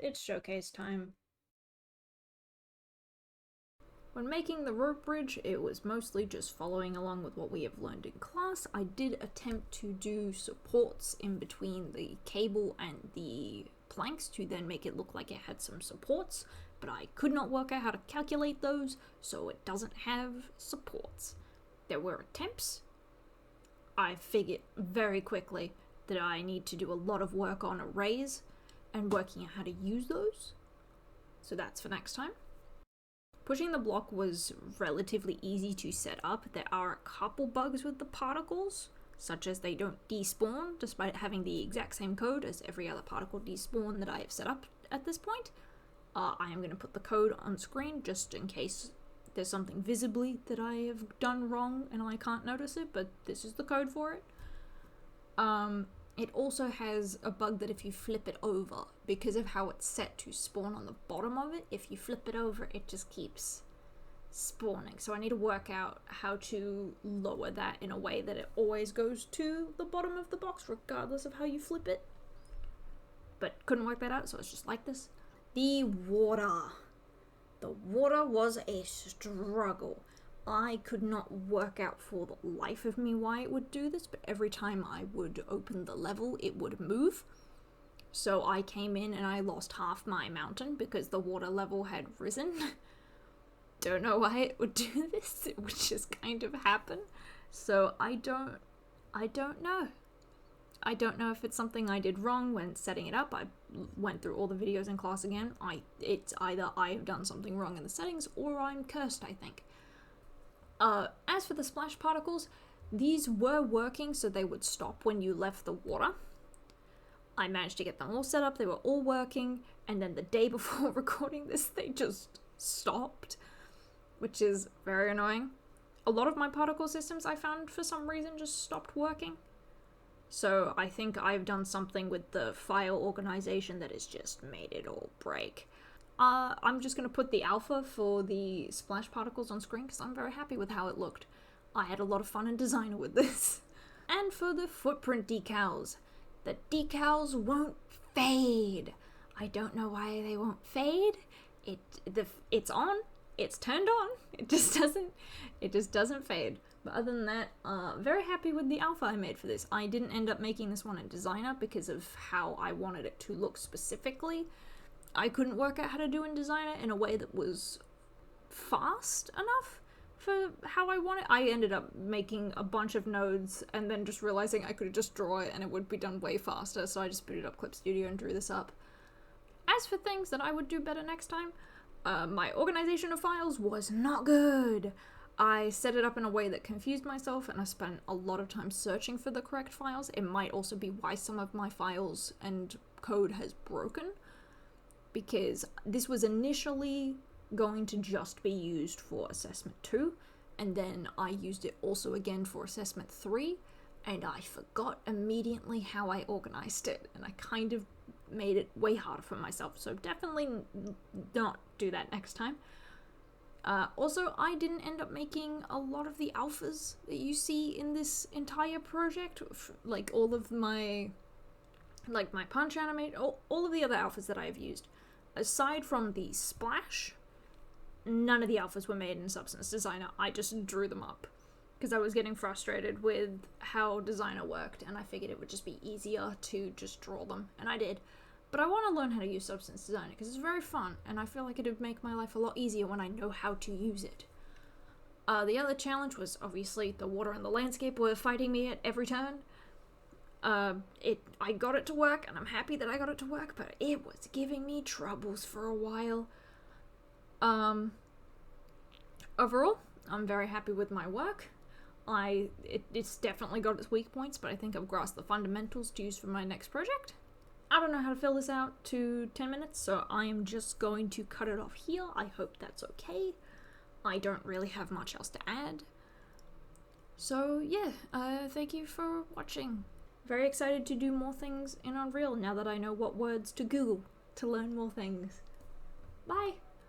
it's showcase time. When making the rope bridge, it was mostly just following along with what we have learned in class. I did attempt to do supports in between the cable and the planks to then make it look like it had some supports, but I could not work out how to calculate those, so it doesn't have supports. There were attempts. I figured very quickly that I need to do a lot of work on arrays and working out how to use those, so that's for next time. Pushing the block was relatively easy to set up. There are a couple bugs with the particles, such as they don't despawn, despite having the exact same code as every other particle despawn that I have set up at this point. I am going to put the code on screen just in case there's something visibly that I have done wrong and I can't notice it, but this is the code for it. It also has a bug that if you flip it over, because of how it's set to spawn on the bottom of it, if you flip it over, it just keeps spawning. So I need to work out how to lower that in a way that it always goes to the bottom of the box, regardless of how you flip it. But couldn't work that out, so it's just like this. The water. The water was a struggle. I could not work out for the life of me why it would do this, but every time I would open the level, it would move. So I came in and I lost half my mountain because the water level had risen. Don't know why it would do this, it would just kind of happen. So I don't know. I don't know if it's something I did wrong when setting it up. I went through all the videos in class again. It's either I have done something wrong in the settings or I'm cursed, I think. As for the splash particles, these were working so they would stop when you left the water. I managed to get them all set up, they were all working, and then the day before recording this, they just stopped, which is very annoying. A lot of my particle systems I found for some reason just stopped working. So I think I've done something with the file organization that has just made it all break. I'm just going to put the alpha for the splash particles on screen because I'm very happy with how it looked. I had a lot of fun in Designer with this. And for the footprint decals. The decals won't fade. I don't know why they won't fade. It's on. It's turned on. It just doesn't fade. But other than that, very happy with the alpha I made for this. I didn't end up making this one in Designer because of how I wanted it to look specifically. I couldn't work out how to do in Designer in a way that was fast enough for how I want it. I ended up making a bunch of nodes and then just realizing I could just draw it and it would be done way faster, so I just booted up Clip Studio and drew this up. As for things that I would do better next time, my organization of files was not good. I set it up in a way that confused myself and I spent a lot of time searching for the correct files. It might also be why some of my files and code has broken, because this was initially going to just be used for Assessment 2, and then I used it also again for Assessment 3, and I forgot immediately how I organized it, and I kind of made it way harder for myself, so definitely not do that next time. Also, I didn't end up making a lot of the alphas that you see in this entire project, like all of my punch animate, all of the other alphas that I have used. Aside from the splash, none of the alphas were made in Substance Designer. I just drew them up because I was getting frustrated with how Designer worked and I figured it would just be easier to just draw them, and I did. But I want to learn how to use Substance Designer because it's very fun and I feel like it would make my life a lot easier when I know how to use it. The other challenge was obviously the water and the landscape were fighting me at every turn. I got it to work, and I'm happy that I got it to work, but it was giving me troubles for a while. Overall, I'm very happy with my work. It's definitely got its weak points, but I think I've grasped the fundamentals to use for my next project. I don't know how to fill this out to 10 minutes, so I am just going to cut it off here. I hope that's okay. I don't really have much else to add. So yeah, thank you for watching. Very excited to do more things in Unreal now that I know what words to Google to learn more things. Bye!